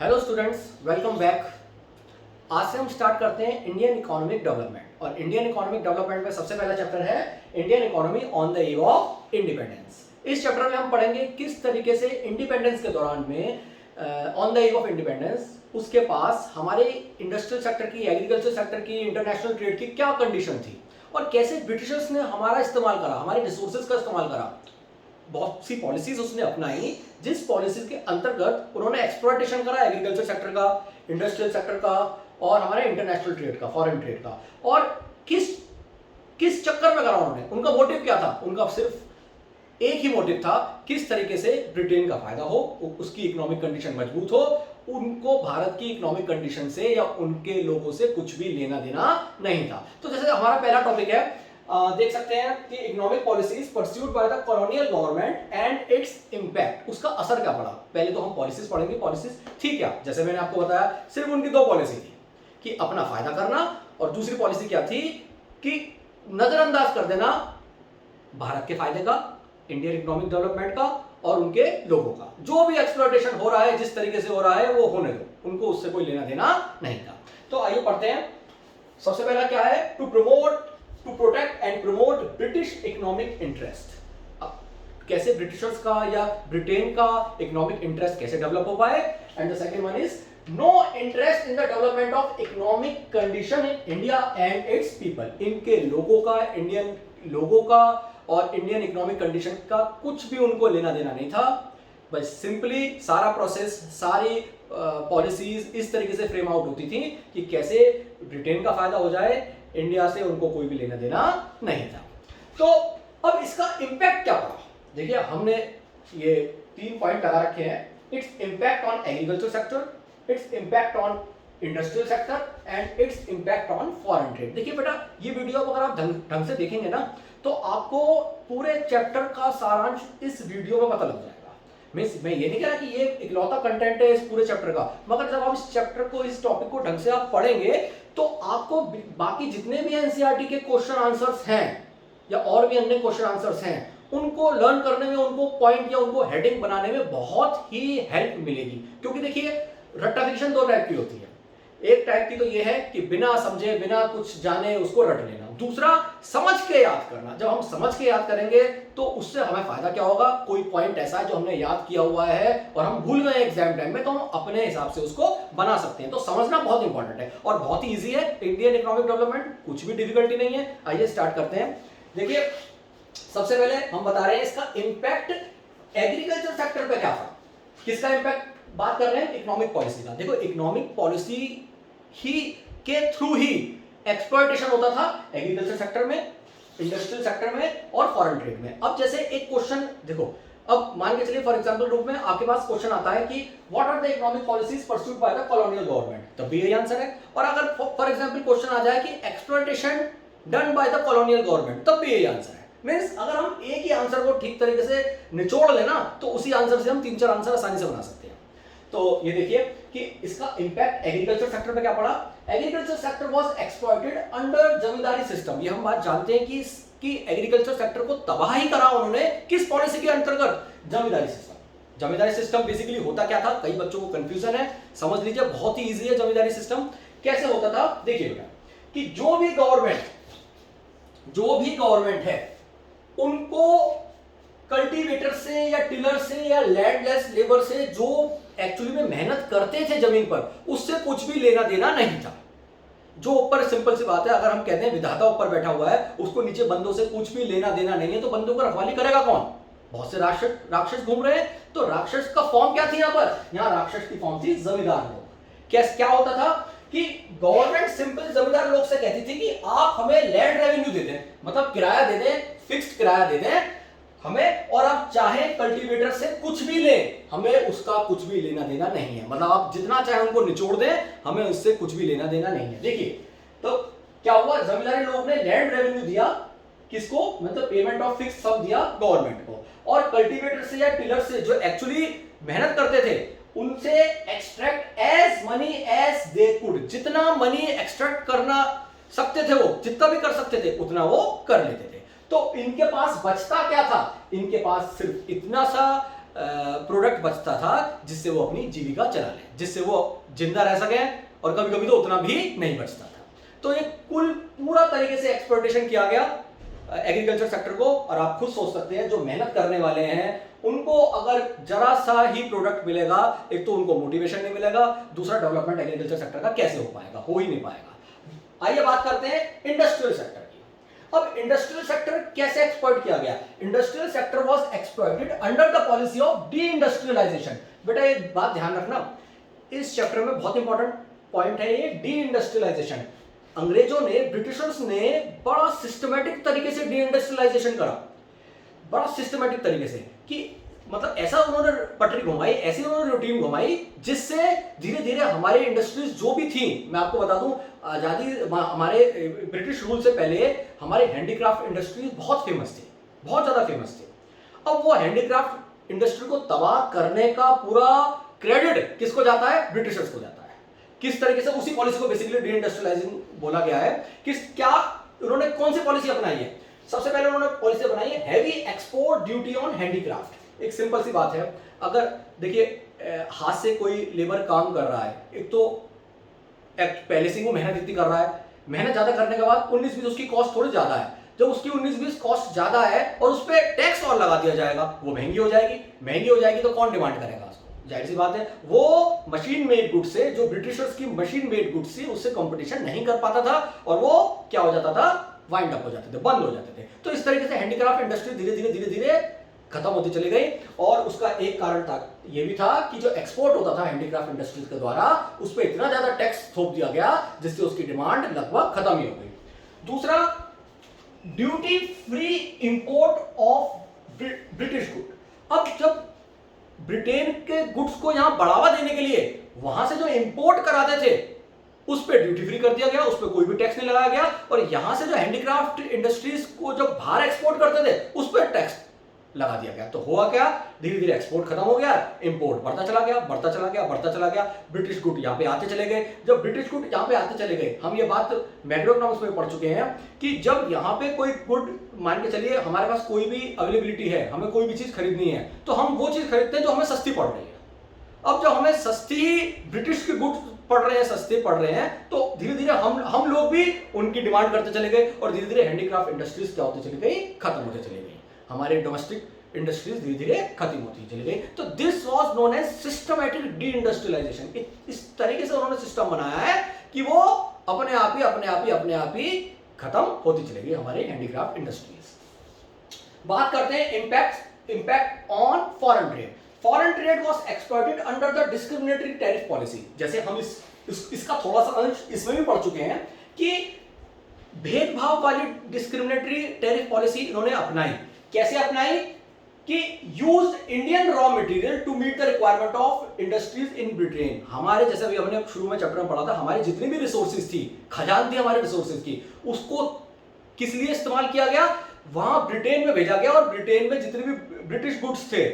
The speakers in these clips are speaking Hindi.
Hello students, welcome back. आज से हम स्टार्ट करते हैं इंडियन इकोनॉमिक डेवलपमेंट। और इंडियन इकोनॉमिक डेवलपमेंट में सबसे पहला चैप्टर है Indian economy on the eve of independence. इस चैप्टर में हम पढ़ेंगे किस तरीके से इंडिपेंडेंस के दौरान में on the eve of independence उसके पास हमारे इंडस्ट्रियल सेक्टर की, एग्रीकल्चर सेक्टर की, इंटरनेशनल ट्रेड की क्या कंडीशन थी और कैसे ब्रिटिशर्स ने हमारा इस्तेमाल करा, हमारे रिसोर्सेज का इस्तेमाल करा। बहुत सी पॉलिसीज उसने अपनाई जिस पॉलिसीज के अंतर्गत उन्होंने एक्सप्लॉयटेशन करा एग्रीकल्चर सेक्टर का, इंडस्ट्रियल सेक्टर का और हमारे इंटरनेशनल ट्रेड का, फॉरेन ट्रेड का। और किस किस चक्कर में करा उन्होंने, उनका मोटिव क्या था? उनका सिर्फ एक ही मोटिव था, किस तरीके से ब्रिटेन का फायदा हो, उसकी इकोनॉमिक कंडीशन मजबूत हो, उनको भारत की इकोनॉमिक कंडीशन से या उनके लोगों से कुछ भी लेना देना नहीं था। तो जैसे हमारा पहला टॉपिक है, देख सकते हैं कि economic policies pursued by the colonial government and its impact, उसका असर क्या पड़ा। पहले तो हम पॉलिसीज पढ़ेंगे, पॉलिसीज थी क्या। जैसे मैंने आपको बताया सिर्फ उनकी दो पॉलिसी थी कि अपना फायदा करना, और दूसरी पॉलिसी क्या थी कि नजरअंदाज कर देना भारत के फायदे का, इंडियन इकोनॉमिक डेवलपमेंट का और उनके लोगों का। जो भी एक्सप्लॉयटेशन हो रहा है, जिस तरीके से हो रहा है वो होने दो, उनको उससे कोई लेना देना नहीं था। तो आइए पढ़ते हैं। सबसे पहला क्या है, to protect and promote British economic interest. कैसे ब्रिटिशर्स का या ब्रिटेन का इकोनॉमिक इंटरेस्ट कैसे डेवलप हो पाए। And the second one is no interest in the development of economic condition in India and its people. इनके लोगों का, इंडियन लोगों का और इंडियन इकोनॉमिक कंडीशन का कुछ भी उनको लेना देना नहीं था। बस सिंपली सारा प्रोसेस, सारी पॉलिसीज इस तरीके से फ्रेम आउट होती थी कि कैसे ब्रिटेन का फायदा हो जाए, इंडिया से उनको कोई भी लेना देना नहीं था। तो अब इसका इंपैक्ट क्या पड़ा। देखिए हमने ये 3 पॉइंट लगा रखे हैं। It's impact on agriculture sector, it's impact on industrial sector and its impact on foreign trade. देखिए बेटा, ये वीडियो अगर आप ढंग से देखेंगे ना तो आपको पूरे चैप्टर का सारांश इस वीडियो में पता लग जाएगा। मैं ये नहीं कह रहा कि ये इकलौता कंटेंट है इस पूरे चैप्टर का, मगर जब आप इस चैप्टर को, इस टॉपिक को ढंग से आप पढ़ेंगे तो आपको बाकी जितने भी एनसीईआरटी के क्वेश्चन आंसर्स हैं या और भी अन्य क्वेश्चन आंसर्स हैं, उनको लर्न करने में, उनको पॉइंट या उनको हेडिंग बनाने में बहुत ही हेल्प मिलेगी। क्योंकि देखिए रट्टाफिकेशन 2 टाइप की होती है। एक टाइप की तो ये है कि बिना समझे, बिना कुछ जाने उसको रट लेना। दूसरा समझ के याद करना। जब हम समझ के याद करेंगे तो उससे हमें फायदा क्या होगा, कोई पॉइंट ऐसा है जो हमने याद किया हुआ है और हम भूल गए एग्जाम टाइम में, तो हम अपने हिसाब से उसको बना सकते हैं। तो समझना बहुत इंपॉर्टेंट है और बहुत ही ईजी है। इंडियन इकोनॉमिक डेवलपमेंट कुछ भी डिफिकल्टी नहीं है। आइए स्टार्ट करते हैं। देखिए सबसे पहले हम बता रहे हैं इसका इंपैक्ट एग्रीकल्चर सेक्टर पे क्या था। किसका इंपैक्ट बात कर रहे हैं? इकोनॉमिक पॉलिसी का। देखो इकोनॉमिक पॉलिसी ही के थ्रू ही एक्सप्लॉयटेशन होता था एग्रीकल्चर सेक्टर में, इंडस्ट्रियल सेक्टर में और फॉरेन ट्रेड में। अब जैसे एक क्वेश्चन देखो, अब मान के चलिए फॉर एग्जांपल रूप में आपके पास क्वेश्चन आता है कि what are the economic policies pursued by the colonial government, तब भी यही आंसर है। और अगर फॉर एग्जांपल क्वेश्चन आ जाए कि exploitation done by the colonial government, तब भी यही आंसर है। मींस अगर हम एक ही आंसर को ठीक तरीके से निचोड़ लेना तो उसी आंसर से हम 3-4 आंसर आसानी से बना सकते हैं। तो ये देखिए कि इसका इंपैक्ट एग्रीकल्चर सेक्टर पे क्या पड़ा। Agriculture sector was exploited under zamindari system. ये हम बात जानते हैं कि एग्रीकल्चर सेक्टर को तबाह ही करा उन्होंने किस पॉलिसी के अंतर्गत? जमींदारी सिस्टम। जमींदारी सिस्टम बेसिकली होता क्या था, कई बच्चों को कंफ्यूजन है, समझ लीजिए बहुत ही इजी है। जमींदारी सिस्टम कैसे होता था, देखिए बेटा कि जो भी गवर्नमेंट है उनको कल्टीवेटर से या टिलर से या लैंडलेस लेबर से, जो एक्चुअली में मेहनत करते थे जमीन पर, उससे कुछ भी लेना देना नहीं था। जो ऊपर, सिंपल सी बात है, अगर हम कहते हैं विधाता ऊपर बैठा हुआ है, उसको नीचे बंदों से कुछ भी लेना देना नहीं है, तो बंदों का रखवाली करेगा कौन? बहुत से राक्षस घूम रहे हैं। तो राक्षस का फॉर्म क्या थी यहां पर? यहां राक्षस की फॉर्म थी जमींदार लोग। क्या होता था कि गवर्नमेंट सिंपल जमींदार लोग से कहती थी कि आप हमें लैंड रेवेन्यू दे दें, मतलब किराया दे दें, फिक्स्ड किराया दे दें हमें, और आप चाहे कल्टीवेटर से कुछ भी लें, हमें उसका कुछ भी लेना देना नहीं है। मतलब आप जितना चाहे उनको निचोड़ दें, हमें उससे कुछ भी लेना देना नहीं है। देखिए तो क्या हुआ, जमींदारी लोग ने लैंड रेवेन्यू दिया किसको, मतलब पेमेंट ऑफ फिक्स सम दिया गवर्नमेंट को, और कल्टीवेटर से या टिलर से जो एक्चुअली मेहनत करते थे उनसे extract as money as they could. जितना मनी एक्सट्रैक्ट करना सकते थे, वो जितना भी कर सकते थे उतना वो कर लेते थे। तो इनके पास बचता क्या था? इनके पास सिर्फ इतना सा प्रोडक्ट बचता था जिससे वो अपनी जीविका चला ले, जिससे वो जिंदा रह सके, और कभी कभी तो उतना भी नहीं बचता था। तो ये कुल पूरा तरीके से एक्सप्लॉयटेशन किया गया एग्रीकल्चर सेक्टर को। और आप खुद सोच सकते हैं जो मेहनत करने वाले हैं उनको अगर जरा सा ही प्रोडक्ट मिलेगा, एक तो उनको मोटिवेशन नहीं मिलेगा, दूसरा डेवलपमेंट एग्रीकल्चर सेक्टर का कैसे हो पाएगा, हो ही नहीं पाएगा। आइए बात करते हैं इंडस्ट्रियल सेक्टर की। अब इंडस्ट्रियल सेक्टर कैसे एक्सप्लॉइट किया गया? Industrial sector was exploited under the policy of deindustrialisation. बेटा एक बात ध्यान रखना, इस चैप्टर में बहुत इंपॉर्टेंट पॉइंट है ये, डी इंडस्ट्रियलाइजेशन। अंग्रेजों ने, ब्रिटिशर्स ने बड़ा सिस्टमैटिक तरीके से डी इंडस्ट्रियलाइजेशन करा, बड़ा सिस्टमैटिक तरीके से, कि मतलब ऐसा उन्होंने पटरी घुमाई, ऐसी उन्होंने रूटीन घुमाई जिससे धीरे धीरे हमारे इंडस्ट्रीज जो भी थी, मैं आपको बता दूं आजादी हमारे ब्रिटिश रूल से पहले हमारे हैंडीक्राफ्ट इंडस्ट्रीज बहुत फेमस थे, बहुत ज्यादा फेमस थे। अब वो हैंडीक्राफ्ट इंडस्ट्री को तबाह करने का पूरा क्रेडिट किसको जाता है? ब्रिटिशर्स को जाता है। किस तरीके से उसी पॉलिसी को बेसिकली डी इंडस्ट्रियलाइजिंग बोला गया है। क्या उन्होंने कौन सी पॉलिसी अपनाई है? सबसे पहले उन्होंने पॉलिसी बनाई है heavy export duty on handicraft. एक सिंपल सी बात है, अगर देखिए हाथ से कोई लेबर काम कर रहा है, एक तो पहले से वो मेहनत इतनी कर रहा है, मेहनत ज्यादा करने के बाद 19-20 उसकी कॉस्ट थोड़ी ज्यादा है। जब उसकी 19-20 कॉस्ट ज्यादा है और उस पर टैक्स और लगा दिया जाएगा, वो महंगी हो जाएगी। महंगी हो जाएगी तो कौन डिमांड करेगा उसको? जाहिर सी बात है, वो मशीन मेड गुड से, जो ब्रिटिशर्स की मशीन मेड गुड से, उससे कंपटीशन नहीं कर पाता था और वो क्या हो जाता था? वाइंड अप हो जाते थे, बंद हो जाते थे। तो इस तरीके से हैंडीक्राफ्ट इंडस्ट्री धीरे धीरे खत्म होती चली गई। और उसका एक कारण था, ये भी था कि जो एक्सपोर्ट होता था हैंडीक्राफ्ट इंडस्ट्रीज के द्वारा, उस पर इतना ज्यादा टैक्स थोप दिया गया जिससे उसकी डिमांड लगभग खत्म ही हो गई। दूसरा, duty free import of British good. अब जब ब्रिटेन के गुड्स को यहां बढ़ावा देने के लिए वहां से जो इंपोर्ट कराते थे उस पर ड्यूटी फ्री कर दिया गया, उस पर कोई भी टैक्स नहीं लगाया गया। और यहां से जो हैंडीक्राफ्ट इंडस्ट्रीज को जब बाहर एक्सपोर्ट करते थे उस पर टैक्स लगा दिया गया। तो हुआ क्या? धीरे धीरे एक्सपोर्ट खत्म हो गया, इंपोर्ट बढ़ता चला गया, बढ़ता चला गया, बढ़ता चला गया। ब्रिटिश गुड यहाँ पे आते चले गए। जब ब्रिटिश गुड यहाँ पे आते चले गए, हम ये बात मैक्रोइकोनॉमिक्स में पढ़ चुके हैं कि जब यहाँ पे कोई गुड, मान के चलिए हमारे पास कोई भी अवेलेबिलिटी है, हमें कोई भी चीज खरीदनी है, तो हम वो चीज खरीदते हैं जो हमें सस्ती पड़ रही है। अब जब हमें सस्ती ब्रिटिश के गुड्स पड़ रहे हैं, सस्ते पड़ रहे हैं, तो धीरे धीरे हम लोग भी उनकी डिमांड करते चले गए और धीरे धीरे हैंडीक्राफ्ट इंडस्ट्रीज क्या होती चली गई? खत्म होते चली गई। हमारे डोमेस्टिक इंडस्ट्रीज धीरे धीरे खत्म होती चली गई। तो this was known as systematic deindustrialisation. इस तरीके से उन्होंने सिस्टम बनाया है कि वो अपने आप ही खत्म होती चली गई हमारे हैंडीक्राफ्ट इंडस्ट्रीज। बात करते हैं impact on foreign trade. Foreign trade was exploited under the discriminatory tariff policy. जैसे हम इसका थोड़ा सा अंश इसमें भी पढ़ चुके हैं कि भेदभाव वाली डिस्क्रिमिनेटरी टैरिफ पॉलिसी इन्होंने अपनाई। कैसे अपनाई? कि used Indian raw material to meet the requirement of industries in Britain. हमारे, जैसे अभी हमने शुरू में चैप्टर में पढ़ा था, हमारी जितनी भी रिसोर्सेज थी, खजान थी हमारे रिसोर्सेज की, उसको किस लिए इस्तेमाल किया गया? वहां ब्रिटेन में भेजा गया और ब्रिटेन में जितने भी ब्रिटिश गुड्स थे,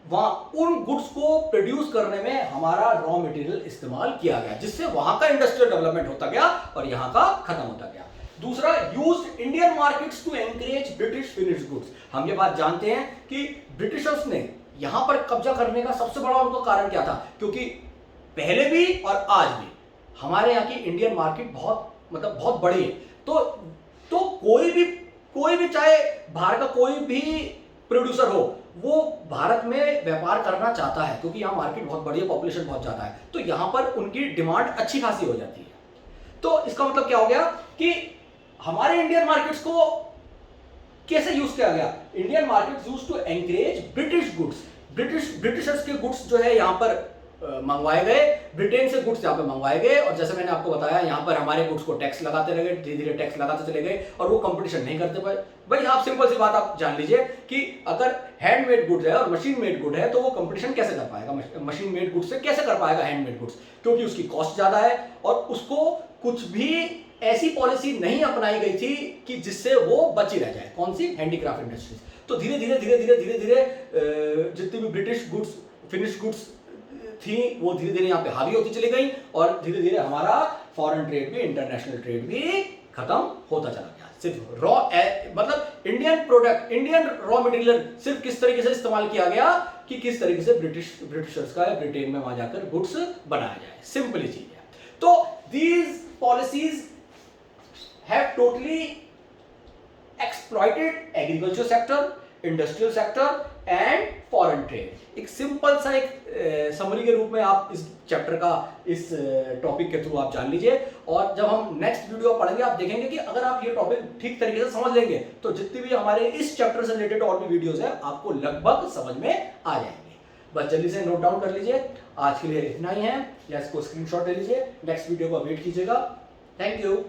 वहां उन गुड्स को प्रोड्यूस करने में हमारा रॉ मटेरियल इस्तेमाल किया गया, जिससे वहां का इंडस्ट्रियल डेवलपमेंट होता गया और यहां का खत्म होता गया। दूसरा, used Indian markets to encourage British finished goods. हम ये बात जानते हैं कि ब्रिटिशर्स ने यहां पर कब्जा करने का सबसे बड़ा उनका कारण क्या था? क्योंकि पहले भी और आज भी हमारे यहाँ की इंडियन मार्केट बहुत बड़ी है। तो कोई भी चाहे बाहर का कोई भी प्रोड्यूसर हो, वो भारत में व्यापार करना चाहता है क्योंकि यहाँ मार्केट बहुत बड़ी है, पॉपुलेशन बहुत ज्यादा है, तो यहां पर उनकी डिमांड अच्छी खासी हो जाती है। तो इसका मतलब क्या हो गया कि हमारे इंडियन मार्केट्स को कैसे यूज किया गया? Indian markets use to encourage British goods. Britishers के गुड्स जो है यहाँ पर मंगवाए गए, ब्रिटेन से गुड्स यहाँ पे मंगवाए गए, और जैसे मैंने आपको बताया यहाँ पर हमारे गुड्स को टैक्स लगाते रह गए, धीरे धीरे टैक्स लगाते चले गए और वो कंपटीशन नहीं करते पाए। भाई आप सिंपल सी बात आप जान लीजिए कि अगर हैंडमेड गुड्स है और मशीन मेड गुड है तो वो कंपटीशन कैसे कर पाएगा? मशीन मेड गुड्स से कैसे कर पाएगा हैंडमेड गुड्स? क्योंकि उसकी कॉस्ट ज्यादा है और उसको कुछ भी ऐसी पॉलिसी नहीं अपनाई गई थी कि जिससे वो बची रह जाए। कौन सी? Handicraft industries. तो धीरे धीरे जितनी भी ब्रिटिश गुड्स, फिनिश गुड्स थी, वो धीरे धीरे यहाँ पे हावी होती चली गई और धीरे धीरे हमारा फॉरेन ट्रेड भी, इंटरनेशनल ट्रेड भी खत्म होता चला गया। सिर्फ रॉ मतलब Indian product, Indian raw material सिर्फ किस तरीके से इस्तेमाल किया गया कि किस तरीके से ब्रिटिशर्स का ब्रिटेन में वहां जाकर गुड्स बनाया जाए, सिंपली चीज है। तो these policies have totally exploited agriculture sector, industrial sector and foreign trade. एक सिंपल सा एक समरी के रूप में आप इस चैप्टर का, इस टॉपिक के थ्रू आप जान लीजिए। और जब हम नेक्स्ट वीडियो पढ़ेंगे आप देखेंगे कि अगर आप ये टॉपिक ठीक तरीके से समझ लेंगे तो जितनी भी हमारे इस चैप्टर से रिलेटेड और भी वीडियोस है आपको लगभग समझ में आ जाएंगे। बस जल्दी से नोट डाउन कर लीजिए। आज के लिए इतना ही है, या इसको स्क्रीनशॉट ले लीजिए, नेक्स्ट वीडियो को वेट कीजिएगा। Thank you.